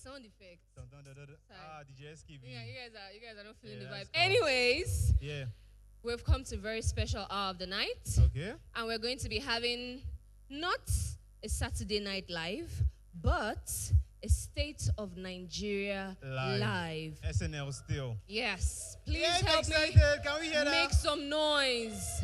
Sound effects. Dun, dun, dun, dun, dun. Sorry. DJ SKV. Yeah, you guys are not feeling the Yeah, vibe. that's calm. Anyways, Yeah. we've come to a very special hour of the night. Okay. And we're going to be having not a Saturday Night Live, but a State of Nigeria live. SNL still. Yes. Please Yeah, help me excited. Can we hear that? make some noise.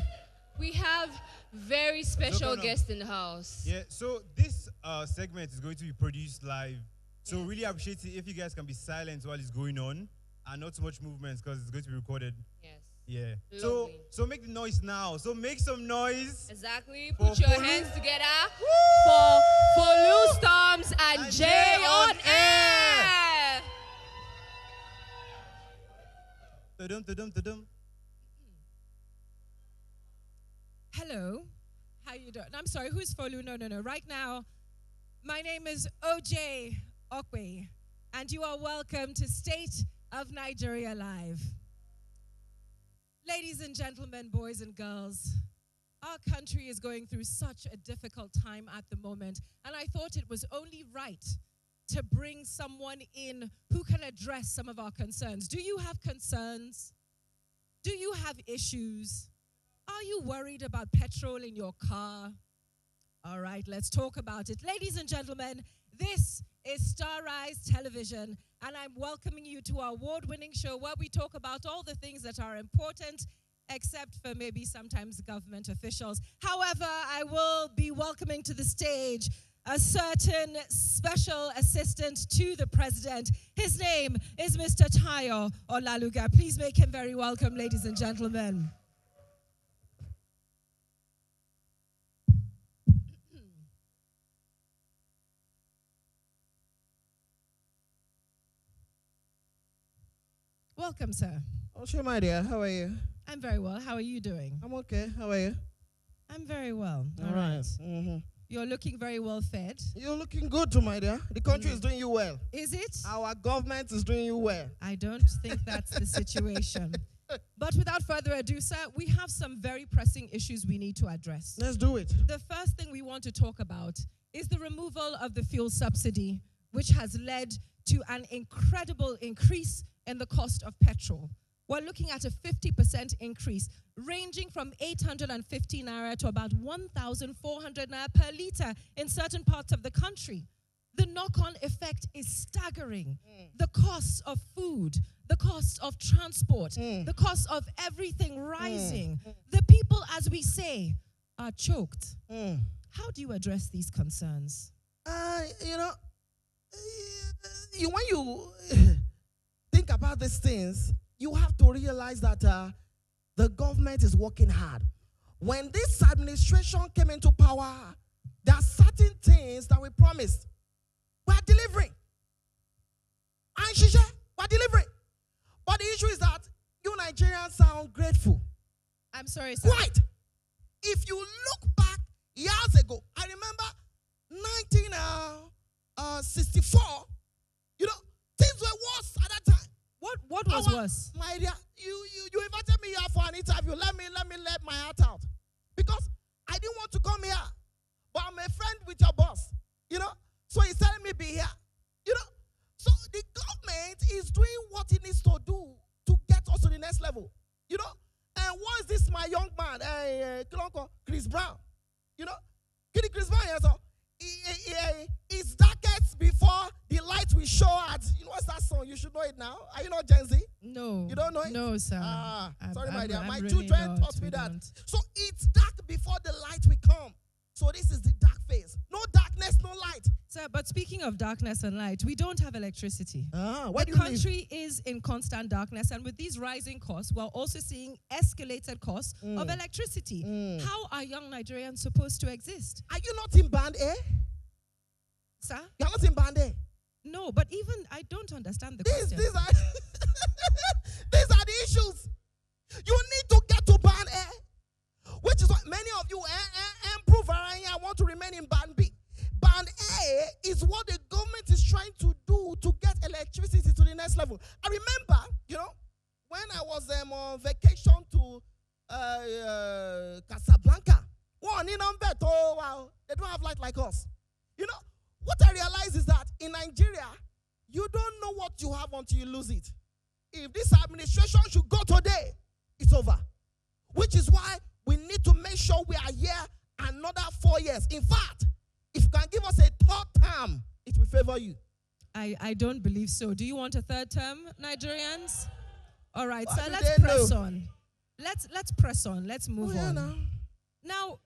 We have very special no. guests in the house. Yeah, so this segment is going to be produced live. So really appreciate it if you guys can be silent while it's going on and not too much movements because it's going to be recorded. Yes. Yeah. Lovely. So make the noise now. So make some noise. Exactly. For Put your Folu. hands together for Folu Storms and JayonAir. Ta-dum, ta-dum, ta-dum. Hello. How you doing? I'm sorry, who's Folu? No. Right now, my name is OJ Okwe, and you are welcome to State of Nigeria Live. Ladies and gentlemen, boys and girls, our country is going through such a difficult time at the moment, and I thought it was only right to bring someone in who can address some of our concerns. Do you have concerns? Do you have issues? Are you worried about petrol in your car? All right, let's talk about it. Ladies and gentlemen, this is Star Rise Television, and I'm welcoming you to our award-winning show where we talk about all the things that are important, except for maybe sometimes government officials. However, I will be welcoming to the stage a certain special assistant to the president. His name is Mr. Tayo Olaluga. Please make him very welcome, ladies and gentlemen. Welcome, sir. Oh, sure, my dear. How are you? I'm very well. How are you doing? I'm okay. How are you? I'm very well. All right. Mm-hmm. You're looking very well fed. You're looking good too, my dear. The country is doing you well. Is it? Our government is doing you well. I don't think that's the situation. But without further ado, sir, we have some very pressing issues we need to address. Let's do it. The first thing we want to talk about is the removal of the fuel subsidy, which has led to an incredible increase in the cost of petrol. We're looking at a 50% increase, ranging from 850 naira to about 1,400 naira per litre in certain parts of the country. The knock-on effect is staggering. The costs of food, the costs of transport, the cost of everything rising. The people, as we say, are choked. How do you address these concerns? When you think about these things, you have to realize that the government is working hard. When this administration came into power, there are certain things that we promised. We are delivering. And Shisha, we are delivering. But the issue is that you Nigerians are ungrateful. I'm sorry, sir. Quite. If you look back years ago, I remember 1964, things were worse at that time. What was worse? My dear, you invited me here for an interview. Let me let my heart out. Because I didn't want to come here. But I'm a friend with your boss. So he's telling me be here. So the government is doing what it needs to do to get us to the next level. And once this my young man, Chris Brown, Chris Brown here, so it's darkest before the light will show at, what's that song? You should know it now. Are you not Gen Z? No. You don't know it? No, sir. Sorry, my dear. My really children taught me that. So it's dark before the light will come. So this is the dark phase. No darkness, no light. Sir, but speaking of darkness and light, we don't have electricity. Where The do you live? country is in constant darkness, and with these rising costs, we're also seeing escalated costs of electricity. How are young Nigerians supposed to exist? Are you not in band A? Sir? You're not in band A. No, but even I don't understand the These question. are these are the issues. You need to get to band A, which is what many of you improve and want to remain in band B. Band A is what the government is trying to do to get electricity to the next level. I remember, when I was on vacation to Casablanca. They don't have light like us. What I realize is that in Nigeria, You don't know what you have until you lose it. If this administration should go today, it's over. Which is why we need to make sure we are here another 4 years. In fact, if you can give us a third term, it will favor you. I don't believe so. Do you want a third term, Nigerians? All right, What so do let's they press know? on. Let's press on. Let's move on. Now,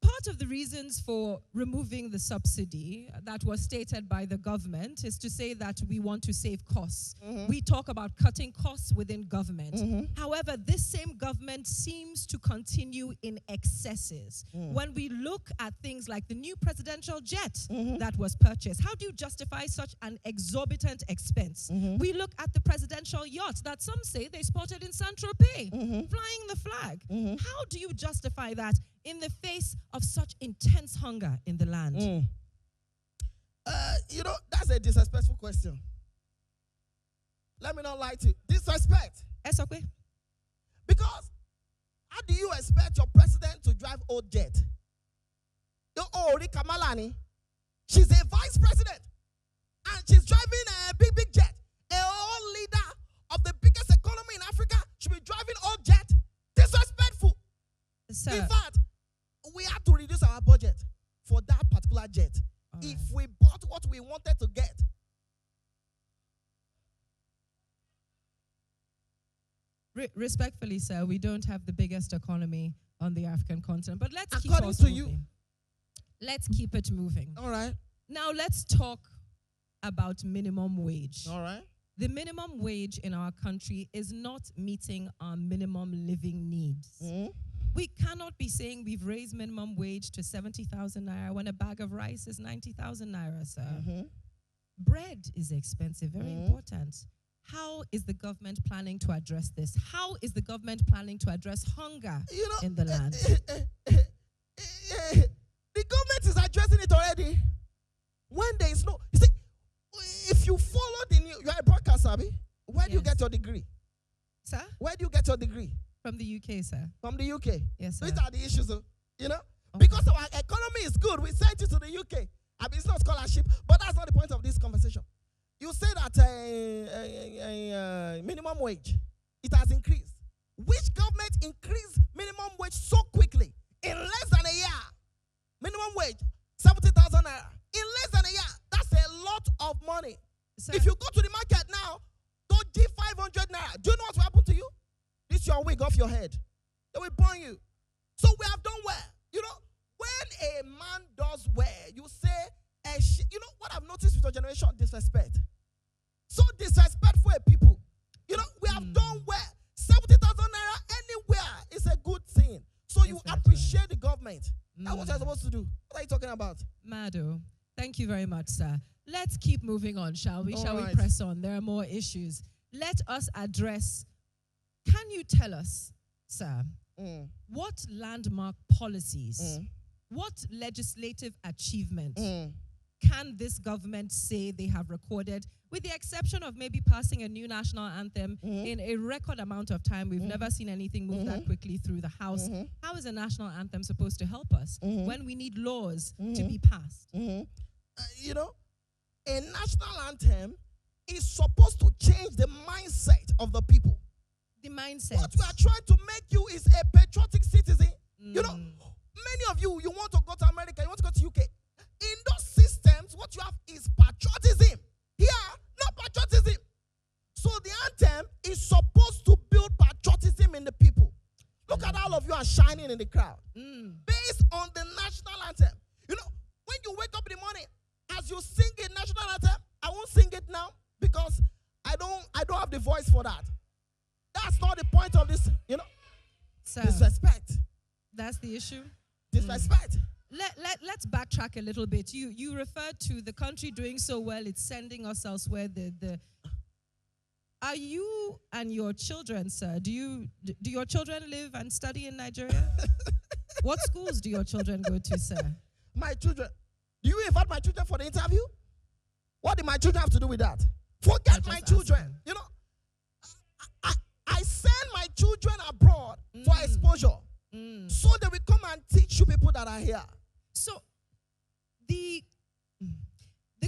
part of the reasons for removing the subsidy that was stated by the government is to say that we want to save costs. We talk about cutting costs within government. However, this same government seems to continue in excesses. When we look at things like the new presidential jet that was purchased, how do you justify such an exorbitant expense? We look at the presidential yacht that some say they spotted in Saint-Tropez, flying the flag. How do you justify that in the face of such intense hunger in the land? You know, that's a disrespectful question. Let me not lie to you. Disrespect. Esokwe? Because how do you expect your president to drive old jet? Rika Malani, she's a vice president. And she's driving a big jet. A whole leader of the biggest economy in Africa should be driving old jet. Disrespectful. Sir, In fact, we had to reduce our budget for that particular jet. If we bought what we wanted to get. respectfully, sir, we don't have the biggest economy on the African continent. But let's keep According us to moving. you. Let's keep it moving. All right. Now let's talk about minimum wage. All right. The minimum wage in our country is not meeting our minimum living needs. We cannot be saying we've raised minimum wage to 70,000 naira when a bag of rice is 90,000 naira, sir. Bread is expensive, very important. How is the government planning to address this? How is the government planning to address hunger in the land? The government is addressing it already. When there is no, you see, if you follow the news, you're a broadcaster, Abi. Where do you get your degree? Sir? Where do you get your degree? From the UK, sir. From the UK. Yes, sir. These are the issues, you know? Okay. Because our economy is good. We sent you to the UK. I mean, it's not scholarship, but that's not the point of this conversation. You say that minimum wage, it has increased. Which government increased minimum wage so quickly? In less than a year. Minimum wage, 70,000 naira. In less than a year, that's a lot of money. Sir, If you go to the market now, don't give 500 naira. Do you know what will happen to you? This your wig off your head. They will burn you. So we have done well. You know, when a man does well, you say, you know what I've noticed with your generation? Disrespect. So disrespectful people. You know, we have done well. 70,000 naira anywhere is a good thing. So you that appreciate the government. That's what you're supposed to do. What are you talking about? Mado, thank you very much, sir. Let's keep moving on, shall we? All Shall we right. press on? There are more issues. Let us address, can you tell us, sir, what landmark policies, what legislative achievement can this government say they have recorded, with the exception of maybe passing a new national anthem in a record amount of time? We've never seen anything move that quickly through the House. How is a national anthem supposed to help us when we need laws to be passed? You know, a national anthem is supposed to change the mindset of the people. The mindset. What we are trying to make you is a patriotic citizen. You know, many of you want to go to America, you want to go to UK. In those systems, what you have is patriotism. Here, no patriotism. So the anthem is supposed to build patriotism in the people. Look at all of you are shining in the crowd. Based on the national anthem. You know, when you wake up in the morning, as you sing a national anthem, I won't sing it now because I don't have the voice for that. That's not the point of this, you know. Sir, Disrespect. that's the issue. Disrespect. Let's backtrack a little bit. You referred to the country doing so well, it's sending us elsewhere. Are you and your children, sir, do your children live and study in Nigeria? What schools do your children go to, sir? My children. Do you invite my children for the interview? What do my children have to do with that? Forget my children. asking. You know, I send my children abroad for exposure. So they will come and teach you people that are here. So the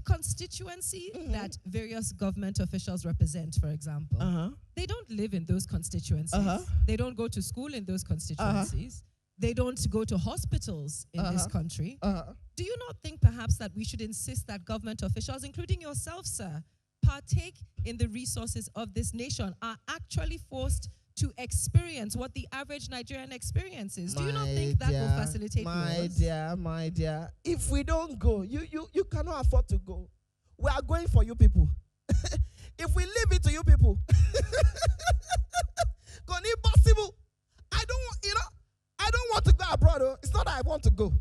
constituency that various government officials represent, for example, they don't live in those constituencies. They don't go to school in those constituencies. They don't go to hospitals in this country. Do you not think perhaps that we should insist that government officials, including yourself, sir, partake in the resources of this nation, are actually forced to experience what the average Nigerian experiences? Do you not think that will facilitate wars? My dear, if we don't go, you cannot afford to go. We are going for you people. If we leave it to you people, impossible. I don't want to go abroad. It's not that I want to go.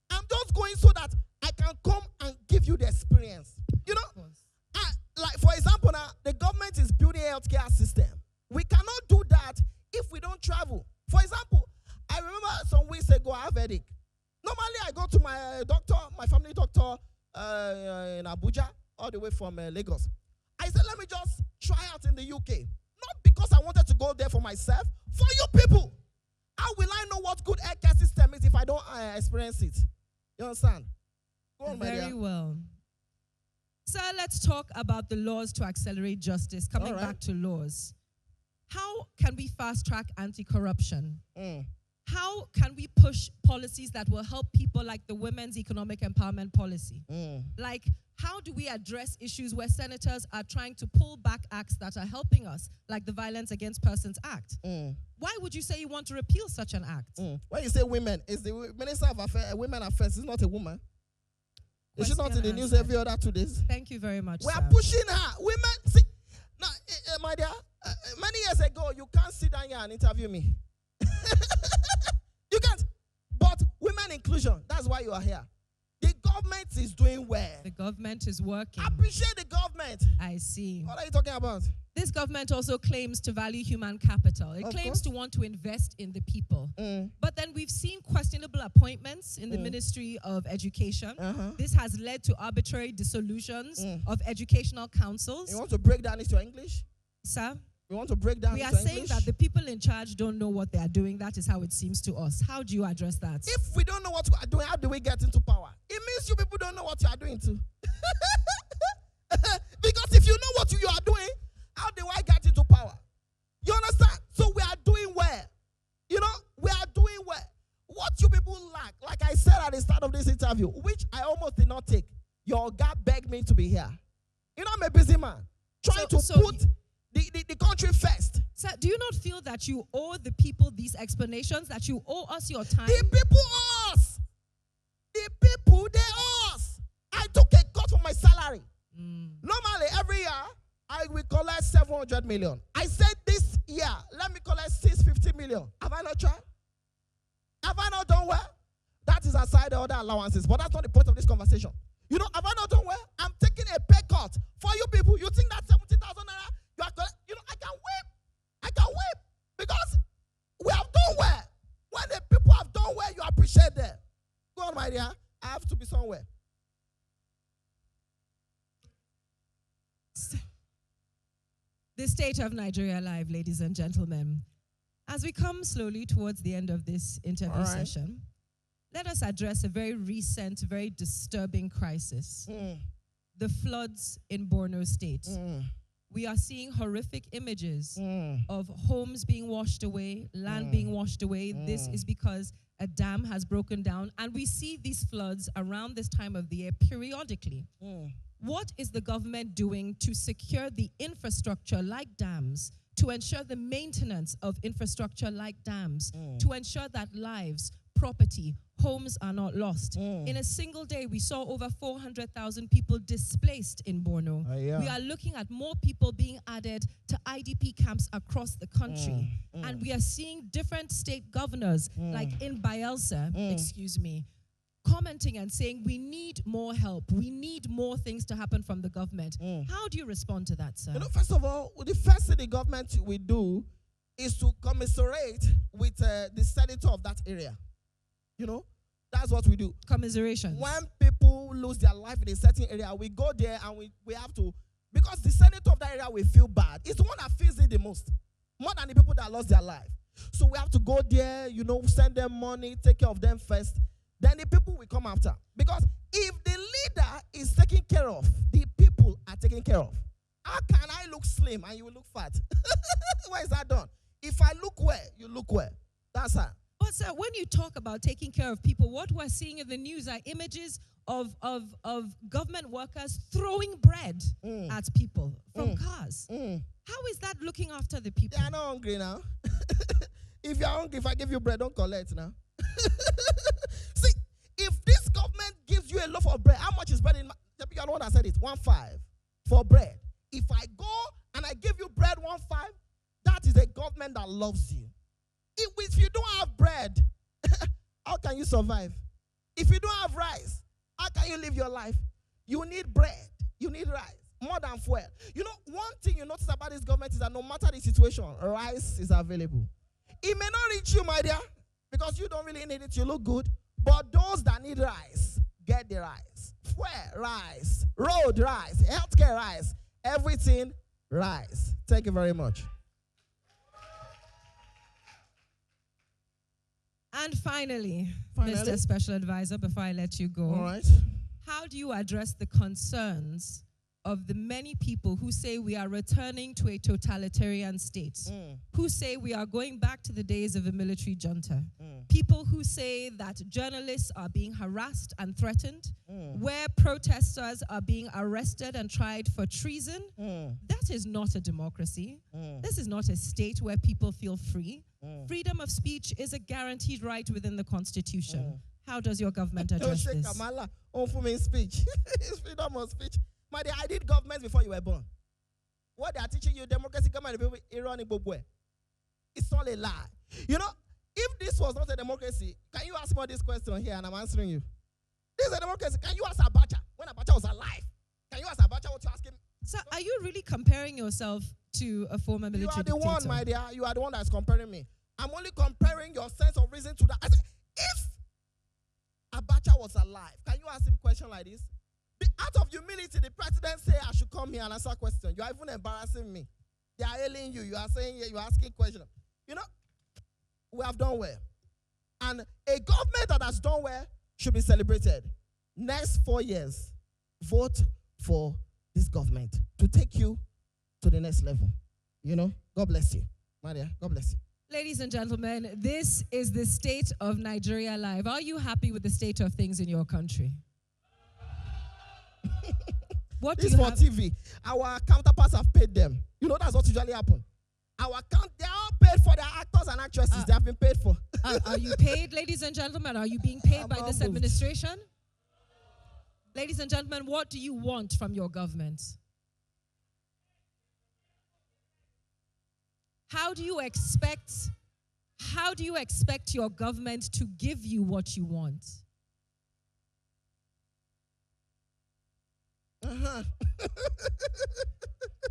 I'm just going so that I can come and give you the experience. Like for example, now the government is building a healthcare system. We cannot do that if we don't travel. For example, I remember some weeks ago I have a headache. Normally I go to my doctor, my family doctor in Abuja, all the way from Lagos. I said, let me just try out in the UK. Not because I wanted to go there for myself, for you people. How will I know what good healthcare system is if I don't experience it? You understand? Go on, Very well. Sir, let's talk about the laws to accelerate justice. Coming back to laws. How can we fast-track anti-corruption? How can we push policies that will help people like the Women's Economic Empowerment Policy? Like, how do we address issues where senators are trying to pull back acts that are helping us, like the Violence Against Persons Act? Why would you say you want to repeal such an act? When you say women, is the Minister of Women Affairs is not a woman? Is she not in the news every other 2 days? Thank you very much, We are pushing her. Women, see, now, my dear, many years ago, you can't sit down here and interview me. You can't. But women inclusion, that's why you are here. The government is doing well. The government is working. Appreciate the government. I see. What are you talking about? This government also claims to value human capital. It claims to want to invest in the people. But then we've seen questionable appointments in the Ministry of Education. This has led to arbitrary dissolutions of educational councils. You want to break down into English? Sir? We want to break down We are into saying English? that the people in charge don't know what they are doing. That is how it seems to us. How do you address that? If we don't know what we are doing, how do we get into power? It means you people don't know what you are doing too. Because if you know what you are doing, how do I get into power? You understand? So we are doing well. We are doing well. What you people lack, like I said at the start of this interview, which I almost did not take, your guy begged me to be here. I'm a busy man. Trying to put the country first. Sir, do you not feel that you owe the people these explanations, that you owe us your time? The people owe us. The people, they owe us. I took a cut from my salary. Normally, every year, I will collect 700 million. I said this year, let me collect 650 million. Have I not tried? Have I not done well? That is aside the other allowances, but that's not the point of this conversation. Have I not done well? I'm taking a pay cut for you people. You think that 70,000 naira, I can whip. I can whip because we have done well. When the people have done well, you appreciate them. Go on, my dear. I have to be somewhere. The state of Nigeria live, ladies and gentlemen. As we come slowly towards the end of this interview session, let us address a very recent, very disturbing crisis. The floods in Borno State. We are seeing horrific images of homes being washed away, land being washed away. This is because a dam has broken down, and we see these floods around this time of the year periodically. What is the government doing to secure the infrastructure like dams, to ensure the maintenance of infrastructure like dams, to ensure that lives, property, homes are not lost? In a single day, we saw over 400,000 people displaced in Borno. We are looking at more people being added to IDP camps across the country. And we are seeing different state governors, like in Bayelsa, commenting and saying, we need more help. We need more things to happen from the government. How do you respond to that, sir? First of all, the first thing the government will do is to commiserate with the senator of that area. That's what we do. Commiserations. When people lose their life in a certain area, we go there and we have to, because the senator of that area will feel bad. It's the one that feels it the most, more than the people that lost their life. So we have to go there, send them money, take care of them first. Then the people will come after. Because if the leader is taken care of. The people are taken care of. How can I look slim and you will look fat? Why is that done? If I look well, you look well. That's how. But sir, when you talk about taking care of people, what we're seeing in the news are images of government workers throwing bread at people from cars. How is that looking after the people? They are not hungry now. If you're hungry, if I give you bread, don't collect now. See, if this government gives you a loaf of bread, how much is bread in you're the one that said it, 1.5 for bread. If I go and I give you bread 1.5, that is a government that loves you. If you don't have bread, how can you survive? If you don't have rice, how can you live your life? You need bread. You need rice. More than fuel. You know, one thing you notice about this government is that no matter the situation, rice is available. It may not reach you, my dear, because you don't really need it. You look good. But those that need rice, get the rice. Fuel, rice. Road, rice. Healthcare, rice. Everything, rice. Thank you very much. And finally, Mr. Special Advisor, before I let you go, all right. How do you address the concerns of the many people who say we are returning to a totalitarian state, who say we are going back to the days of a military junta, people who say that journalists are being harassed and threatened, where protesters are being arrested and tried for treason? That is not a democracy. This is not a state where people feel free. Freedom of speech is a guaranteed right within the Constitution. How does your government address this? Kamala, speech. It's freedom of speech. My dear, I did government before you were born. What they are teaching you, democracy, come and people, it's all a lie. You know, if this was not a democracy, can you ask me this question here and I'm answering you? This is a democracy. Can you ask Abacha when Abacha was alive? Can you ask Abacha what you ask him? So are you really comparing yourself to a former military dictator? You are the one, my dear. You are the one that's comparing me. I'm only comparing your sense of reason to that. I said, if Abacha was alive, can you ask him a question like this? Out of humility, the president say I should come here and answer questions. You are even embarrassing me. They are hailing you. You are saying you are asking questions. You know, we have done well. And a government that has done well should be celebrated. Next 4 years, vote for this government to take you to the next level. You know, God bless you. Maria, God bless you. Ladies and gentlemen, this is the state of Nigeria Live. Are you happy with the state of things in your country? What this is for TV. Our counterparts have paid them. You know that's what usually happens. They are all paid for their actors and actresses. They have been paid for. Are you paid, ladies and gentlemen? Are you being paid by this administration? Ladies and gentlemen, what do you want from your government? How do you expect your government to give you what you want?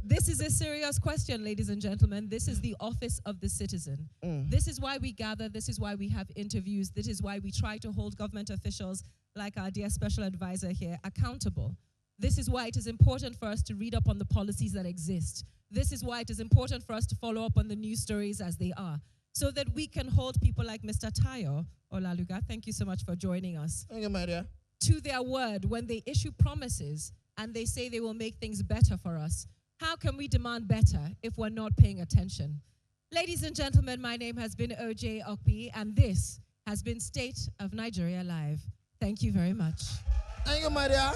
This is a serious question, ladies and gentlemen. This is the office of the citizen. This is why we gather. This is why we have interviews. This is why we try to hold government officials like our dear special advisor here accountable. This is why it is important for us to read up on the policies that exist. This is why it is important for us to follow up on the news stories as they are, so that we can hold people like Mr. Tayo Olaluga, thank you so much for joining us, thank you, Maria, to their word when they issue promises and they say they will make things better for us. How can we demand better if we're not paying attention? Ladies and gentlemen, my name has been OJ Okpi, and this has been State of Nigeria Live. Thank you very much. Thank you, Maria.